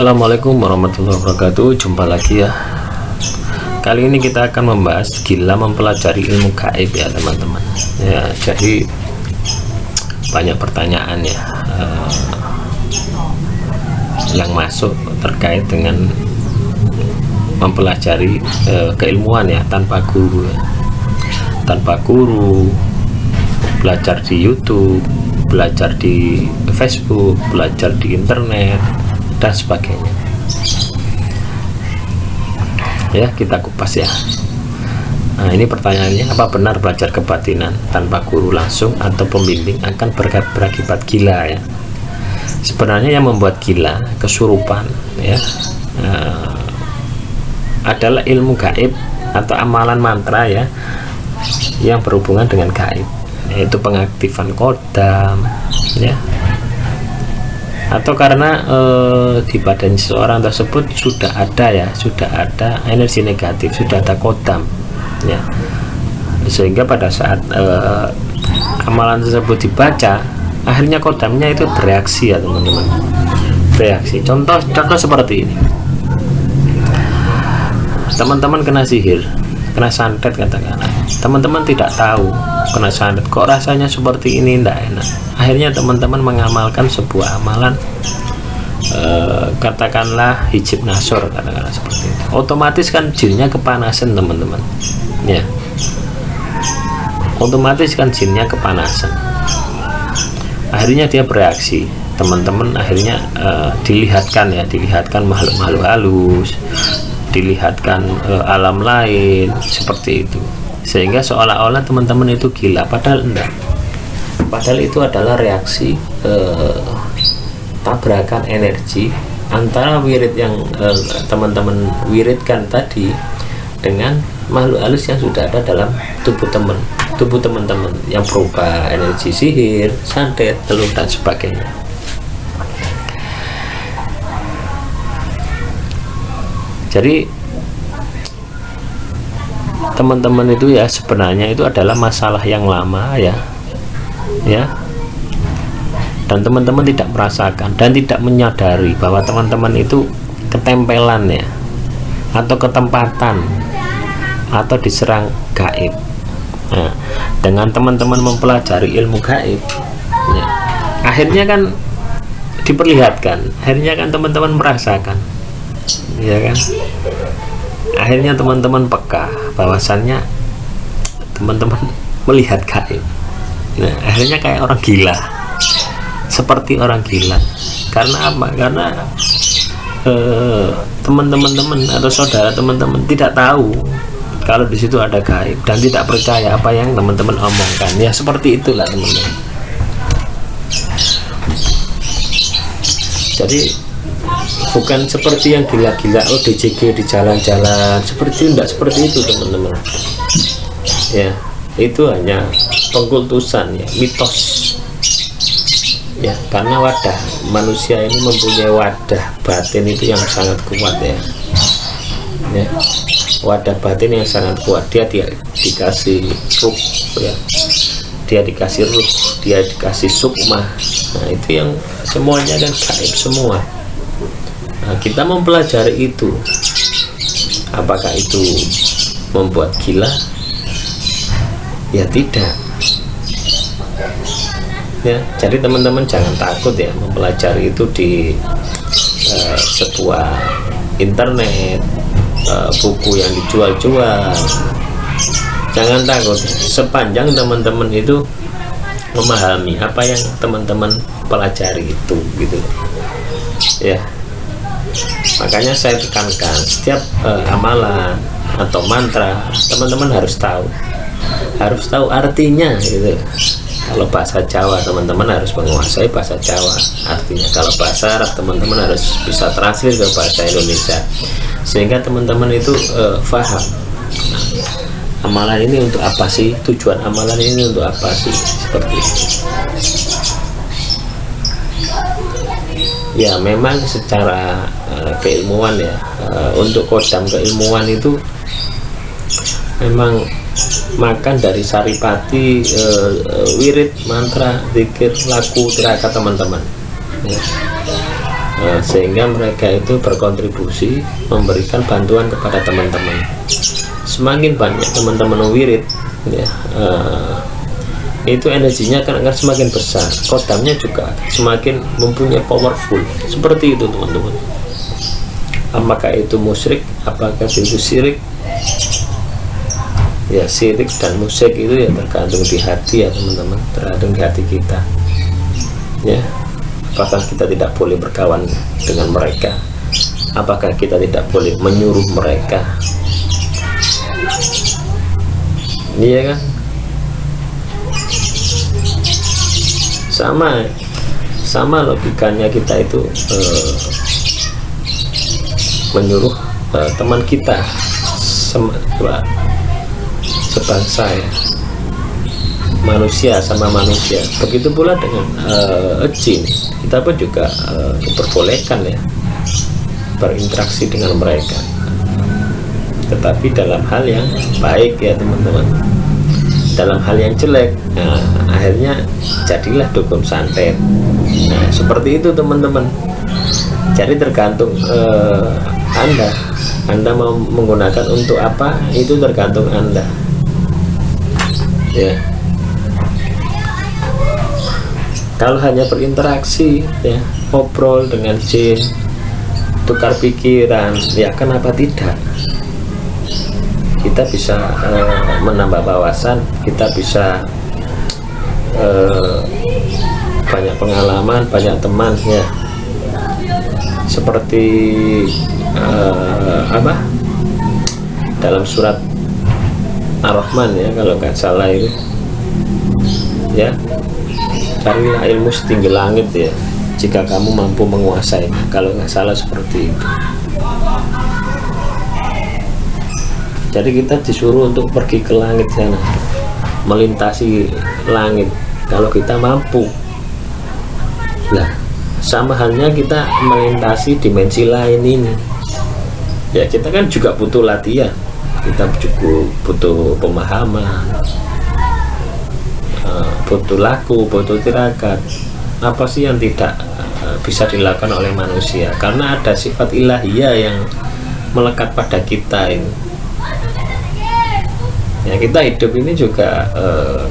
Assalamualaikum warahmatullahi wabarakatuh. Jumpa lagi ya. Kali ini kita akan membahas gila mempelajari ilmu gaib ya teman-teman. Ya, jadi banyak pertanyaan ya yang masuk terkait dengan mempelajari keilmuan ya tanpa guru ya. Tanpa guru, belajar di YouTube, belajar di Facebook, belajar di internet dan sebagainya. Ya, kita kupas ya. Nah, ini pertanyaannya, apa benar belajar kebatinan tanpa guru langsung atau pembimbing akan berakibat gila ya? Sebenarnya yang membuat gila, kesurupan ya, adalah ilmu gaib atau amalan mantra ya yang berhubungan dengan gaib, yaitu pengaktifan kodam ya, atau karena di badan seseorang tersebut sudah ada energi negatif, sudah ada kodam ya, sehingga pada saat amalan tersebut dibaca, akhirnya kodamnya itu bereaksi ya teman-teman, bereaksi. Contoh seperti ini, teman-teman kena sihir, kena santet katakanlah, teman-teman tidak tahu kena santet, kok rasanya seperti ini, tidak enak. Akhirnya teman-teman mengamalkan sebuah amalan, katakanlah hijab nasor, katakanlah seperti itu. Otomatis kan jinnya kepanasan teman-teman ya, otomatis kan jinnya kepanasan, akhirnya dia bereaksi. Teman-teman akhirnya dilihatkan makhluk-makhluk halus, dilihatkan alam lain seperti itu, sehingga seolah-olah teman-teman itu gila, padahal enggak. Padahal itu adalah reaksi tabrakan energi antara wirid yang teman-teman wiridkan tadi dengan makhluk halus yang sudah ada dalam tubuh teman-teman yang berupa energi sihir, santet, telur dan sebagainya. Jadi teman-teman itu ya sebenarnya itu adalah masalah yang lama ya, dan teman-teman tidak merasakan dan tidak menyadari bahwa teman-teman itu ketempelan ya, atau ketempatan, atau diserang gaib. Nah, dengan teman-teman mempelajari ilmu gaib ya, akhirnya kan diperlihatkan, akhirnya kan teman-teman merasakan ya kan, akhirnya teman-teman peka bahwasannya teman-teman melihat gaib. Nah, akhirnya kayak orang gila, seperti orang gila. Karena apa? Karena teman-teman atau saudara teman-teman tidak tahu kalau di situ ada gaib dan tidak percaya apa yang teman-teman omongkan. Ya seperti itulah teman-teman. Jadi bukan seperti yang gila-gila ODGG di jalan-jalan, seperti enggak seperti itu teman-teman ya. Itu hanya pengkultusan ya, mitos ya, karena wadah manusia ini mempunyai wadah batin itu yang sangat kuat ya, wadah batin yang sangat kuat. Dia dikasih ruh ya, dia dikasih ruh, dia dikasih sukma. Nah itu yang semuanya kan gaib semua. Nah, kita mempelajari itu, apakah itu membuat gila? Ya tidak ya. Jadi teman-teman jangan takut ya mempelajari itu di sebuah internet, buku yang dijual-jual. Jangan takut sepanjang teman-teman itu memahami apa yang teman-teman pelajari itu gitu ya. Makanya saya tekankan setiap amalan atau mantra teman-teman harus tahu artinya gitu. Kalau bahasa Jawa teman-teman harus menguasai bahasa Jawa artinya. Kalau bahasa Arab teman-teman harus bisa translate ke bahasa Indonesia, sehingga teman-teman itu paham amalan ini untuk apa sih, tujuan amalan ini untuk apa sih, seperti itu. Ya memang secara keilmuan ya, untuk kodam keilmuan itu memang makan dari saripati, wirid, mantra, zikir, laku, tirakat teman-teman ya. sehingga mereka itu berkontribusi memberikan bantuan kepada teman-teman. Semakin banyak teman-teman wirid ya, itu energinya akan semakin besar, kodamnya juga semakin mempunyai powerful. Seperti itu teman-teman. Apakah itu musyrik, apakah itu syirik? Ya, syirik dan musyrik itu ya tergantung di hati ya teman-teman, tergantung di hati kita. Ya, apakah kita tidak boleh berkawan dengan mereka? Apakah kita tidak boleh menyuruh mereka? Iya kan? Sama logikanya kita itu menyuruh teman kita sebangsa ya, manusia sama manusia. Begitu pula dengan jin, kita pun juga diperbolehkan ya berinteraksi dengan mereka, tetapi dalam hal yang baik ya teman-teman. Dalam hal yang jelek, nah, akhirnya jadilah dukun santet. Nah, seperti itu teman-teman. Jadi tergantung Anda mau menggunakan untuk apa, itu tergantung Anda ya. Kalau hanya berinteraksi ya, ngobrol dengan jin, tukar pikiran, ya kenapa tidak? Kita bisa menambah wawasan, kita bisa banyak pengalaman, banyak teman ya. Seperti dalam surat Ar-Rahman ya, kalau nggak salah itu ya, carilah ilmu setinggi langit ya, jika kamu mampu menguasai, kalau nggak salah seperti itu. Jadi kita disuruh untuk pergi ke langit sana, melintasi langit kalau kita mampu. Nah, sama halnya kita melintasi dimensi lain ini ya, kita kan juga butuh latihan, kita juga butuh pemahaman, butuh laku, butuh tirakat. Apa sih yang tidak bisa dilakukan oleh manusia, karena ada sifat ilahiyah yang melekat pada kita ini ya. Kita hidup ini juga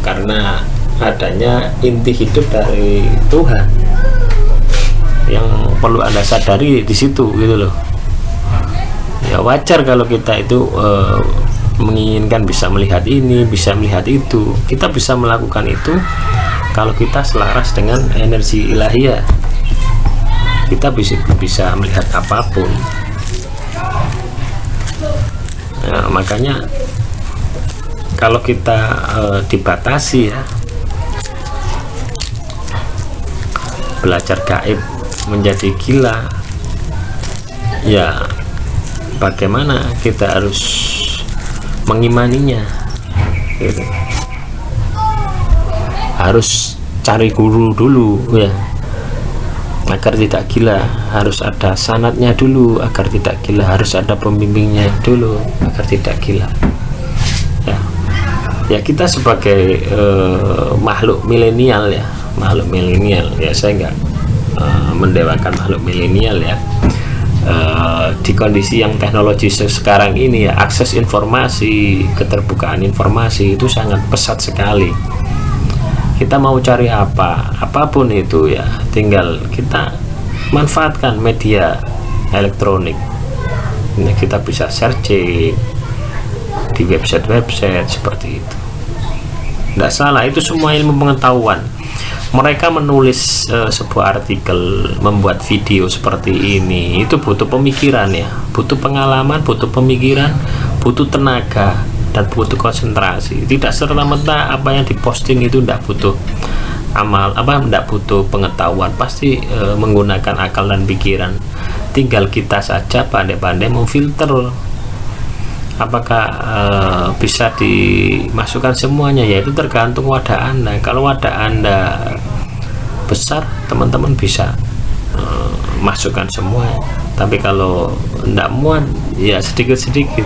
karena adanya inti hidup dari Tuhan, yang perlu Anda sadari di situ gitu loh ya. Wajar kalau kita itu menginginkan bisa melihat ini, bisa melihat itu. Kita bisa melakukan itu kalau kita selaras dengan energi ilahiyah. Kita bisa melihat apapun. Nah, makanya kalau kita dibatasi ya, belajar gaib menjadi gila ya, bagaimana kita harus mengimaninya gitu. Harus cari guru dulu ya, agar tidak gila. Harus ada sanadnya dulu agar tidak gila, harus ada pembimbingnya dulu agar tidak gila ya. Kita sebagai makhluk milenial ya, saya nggak mendewakan makhluk milenial ya. Di kondisi yang teknologi sekarang ini ya, akses informasi, keterbukaan informasi itu sangat pesat sekali. Kita mau cari apapun itu ya, tinggal kita manfaatkan media elektronik. Nah, kita bisa searching di website seperti itu. Tidak salah, itu semua ilmu pengetahuan. Mereka menulis sebuah artikel, membuat video seperti ini, itu butuh pemikiran ya, butuh pengalaman, butuh pemikiran, butuh tenaga, dan butuh konsentrasi. Tidak serta-merta apa yang diposting itu tidak butuh tidak butuh pengetahuan, pasti menggunakan akal dan pikiran. Tinggal kita saja pandai-pandai memfilter apakah bisa dimasukkan semuanya, yaitu tergantung wadah Anda. Kalau wadah Anda besar, teman-teman bisa masukkan semua, tapi kalau tidak muat ya sedikit-sedikit.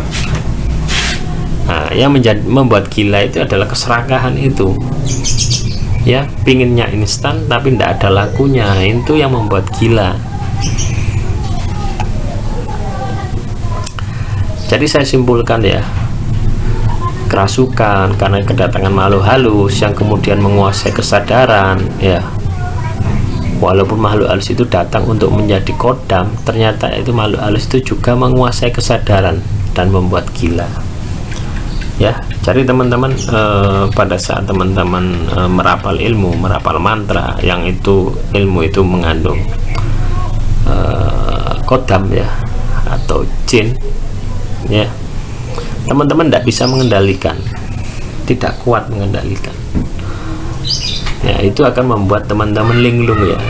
Nah, yang membuat gila itu adalah keserakahan itu ya, pinginnya instan tapi tidak ada lakunya, itu yang membuat gila. Jadi saya simpulkan ya, kerasukan karena kedatangan makhluk halus yang kemudian menguasai kesadaran ya. Walaupun makhluk halus itu datang untuk menjadi kodam, ternyata itu makhluk halus itu juga menguasai kesadaran dan membuat gila ya. Jadi teman-teman, pada saat teman-teman merapal ilmu, merapal mantra yang itu ilmu itu mengandung kodam ya atau jin ya, teman-teman tidak bisa mengendalikan, tidak kuat mengendalikan ya. Itu akan membuat teman-teman linglung ya,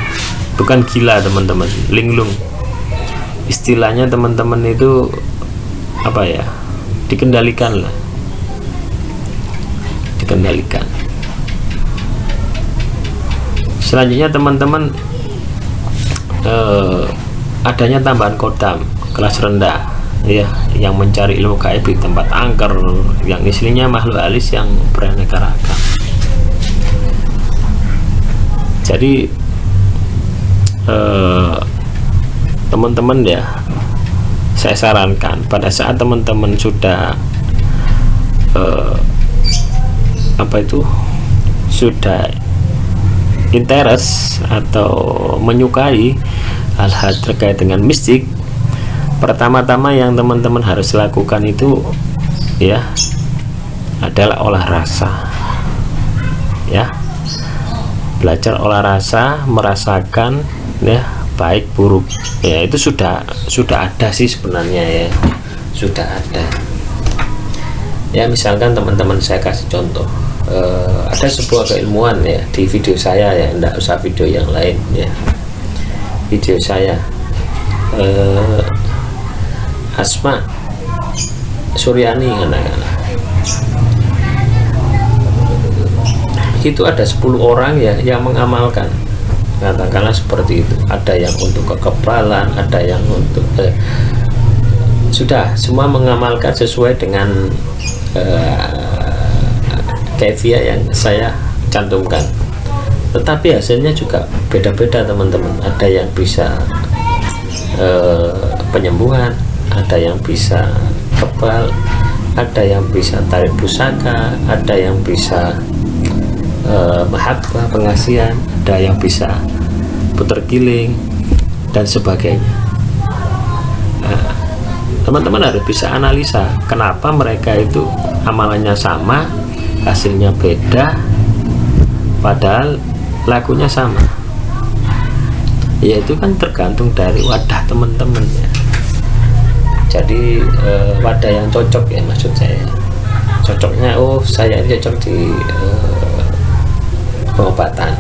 bukan gila teman-teman, linglung istilahnya teman-teman itu apa ya, dikendalikan lah, dikendalikan. Selanjutnya teman-teman, adanya tambahan kodam kelas rendah ya, yang mencari ilmu gaib di tempat angker, yang istilahnya makhluk halus yang beraneka ragam. Jadi teman-teman ya, saya sarankan pada saat teman-teman sudah sudah interest atau menyukai hal-hal terkait dengan mistik, pertama-tama yang teman-teman harus lakukan itu ya adalah olah rasa ya. Belajar olah rasa, merasakan ya baik buruk ya, itu sudah ada sih sebenarnya ya, sudah ada ya. Misalkan teman-teman, saya kasih contoh, ada sebuah keilmuan ya di video saya ya, enggak usah video yang lain ya, video saya Asma Suryani anak-anak itu ada 10 orang ya yang mengamalkan, katakanlah seperti itu. Ada yang untuk kekebalan, ada yang untuk sudah semua mengamalkan sesuai dengan kefiah yang saya cantumkan, tetapi hasilnya juga beda-beda teman-teman. Ada yang bisa penyembuhan, ada yang bisa kebal, ada yang bisa tarik pusaka, ada yang bisa mahabbah, pengasihan, ada yang bisa puter giling dan sebagainya. Nah, teman-teman harus bisa analisa kenapa mereka itu amalannya sama, hasilnya beda, padahal lakunya sama. Ya itu kan tergantung dari wadah teman-teman ya. Jadi wadah yang cocok ya, maksud saya cocoknya, oh saya ini cocok di pengobatan,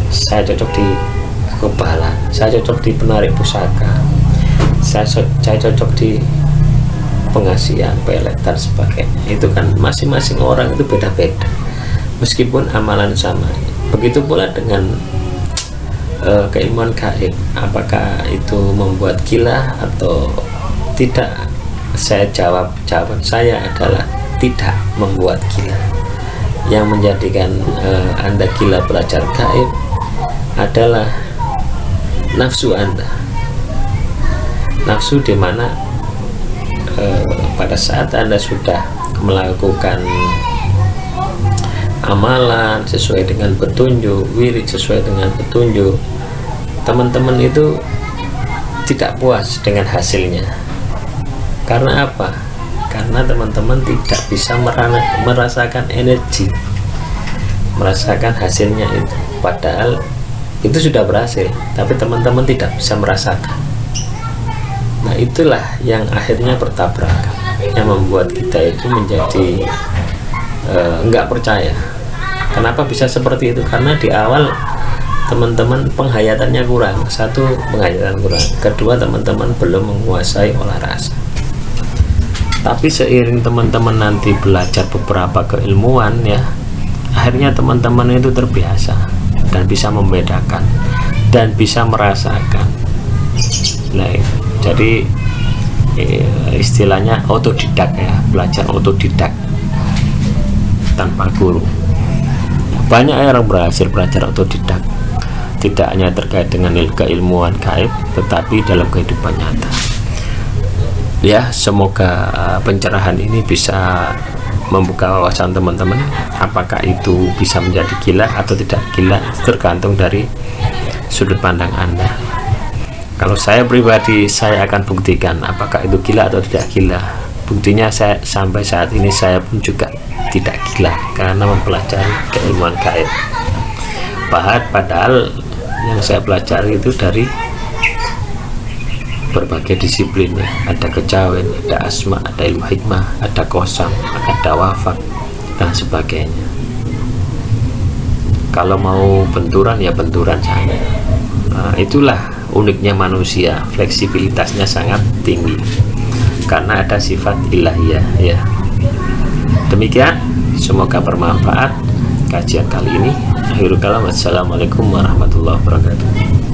saya cocok di kekebalan, saya cocok di penarik pusaka, saya cocok di pengasihan, pelet dan sebagainya. Itu kan masing-masing orang itu beda-beda meskipun amalan sama. Begitu pula dengan keilmuan gaib, apakah itu membuat gila atau tidak? Jawaban saya adalah tidak membuat gila. Yang menjadikan Anda gila belajar gaib adalah nafsu Anda, nafsu dimana pada saat Anda sudah melakukan amalan sesuai dengan petunjuk, wirid sesuai dengan petunjuk, teman-teman itu tidak puas dengan hasilnya. Karena apa? Karena teman-teman tidak bisa merasakan energi, merasakan hasilnya itu. Padahal itu sudah berhasil, tapi teman-teman tidak bisa merasakan. Nah itulah yang akhirnya bertabrakan, yang membuat kita itu menjadi nggak percaya. Kenapa bisa seperti itu? Karena di awal teman-teman penghayatannya kurang. Satu, penghayatan kurang. Kedua, teman-teman belum menguasai olah rasa. Tapi seiring teman-teman nanti belajar beberapa keilmuan ya, akhirnya teman-teman itu terbiasa dan bisa membedakan dan bisa merasakan. Nah, jadi istilahnya otodidak ya, belajar otodidak tanpa guru. Banyak orang berhasil belajar otodidak, tidak hanya terkait dengan keilmuan gaib, tetapi dalam kehidupan nyata. Ya, semoga pencerahan ini bisa membuka wawasan teman-teman. Apakah itu bisa menjadi gila atau tidak gila, tergantung dari sudut pandang Anda. Kalau saya pribadi, saya akan buktikan apakah itu gila atau tidak gila. Buktinya sampai saat ini saya pun juga tidak gila karena mempelajari keilmuan gaib. Padahal yang saya pelajari itu dari berbagai disiplin, ya. Ada kejawen, ada asma, ada ilmu hikmah, ada kosam, ada wafat, dan sebagainya. Kalau mau benturan ya benturan sana. Nah, itulah uniknya manusia, fleksibilitasnya sangat tinggi karena ada sifat ilahiyah, ya. Demikian, semoga bermanfaat kajian kali ini. Akhirul kalam, wassalamualaikum warahmatullahi wabarakatuh.